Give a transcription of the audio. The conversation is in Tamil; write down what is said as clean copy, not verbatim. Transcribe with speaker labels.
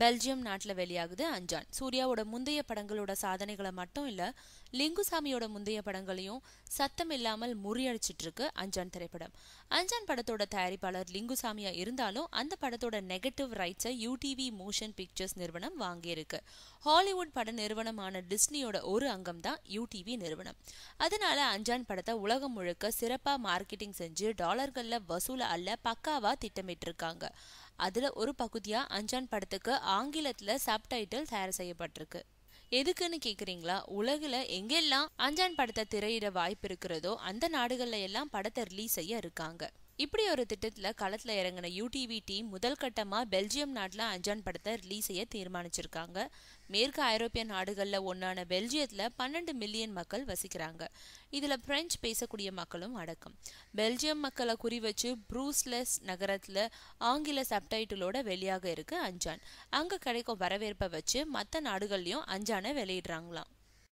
Speaker 1: பெல்ஜியம் நாட்டுல வெளியாகுது அஞ்சான். சூர்யாவோட முந்தைய படங்களோட சாதனைகளை மட்டும் இல்ல, லிங்குசாமியோட முந்தைய படங்களையும் சத்தம் இல்லாமல் முறியடிச்சிட்டு இருக்கு அஞ்சான் திரைப்படம். அஞ்சான் படத்தோட தயாரிப்பாளர் லிங்குசாமியா இருந்தாலும் அந்த படத்தோட நெகட்டிவ் ரைட்ஸை யூடிவி மோஷன் பிக்சர்ஸ் நிறுவனம் வாங்கியிருக்கு. ஹாலிவுட் பட நிறுவனமான டிஸ்னியோட ஒரு அங்கம் தான் யூடிவி நிறுவனம். அதனால அஞ்சான் படத்தை உலகம் முழுக்க சிறப்பா மார்க்கெட்டிங் செஞ்சு டாலர்கள்ல வசூல அல்ல பக்காவா திட்டமிட்டு இருக்காங்க. அதுல ஒரு பகுதியா அஞ்சான் படத்துக்கு ஆங்கிலத்துல சப்டைட்டில் தயார் செய்யப்பட்டிருக்கு. எதுக்குன்னு கேக்குறீங்களா? உலகில எங்கெல்லாம் அஞ்சான் படத்தை திரையிட வாய்ப்பு இருக்கிறதோ அந்த நாடுகள்ல எல்லாம் படத்தை ரிலீஸ் செய்ய இருக்காங்க. இப்படி ஒரு திட்டத்துல களத்துல இறங்கின யூடிவி டீம் முதல் கட்டமா பெல்ஜியம் நாட்டுல அஞ்சான் படத்தை ரிலீஸ் செய்ய தீர்மானிச்சிருக்காங்க. மேற்கு ஐரோப்பிய நாடுகள்ல ஒன்னான பெல்ஜியத்துல 12 மில்லியன் மக்கள் வசிக்கிறாங்க. இதுல பிரெஞ்சு பேசக்கூடிய மக்களும் அடக்கம். பெல்ஜியம் மக்களை குறி வச்சு ப்ரூஸ்லெஸ் நகரத்துல ஆங்கில சப்டைட்டிலோட வெளியாக இருக்கு அஞ்சான். அங்க கிடைக்கும் வரவேற்பை வச்சு மத்த நாடுகள்லயும் அஞ்சானை வெளியிடுறாங்களாம்.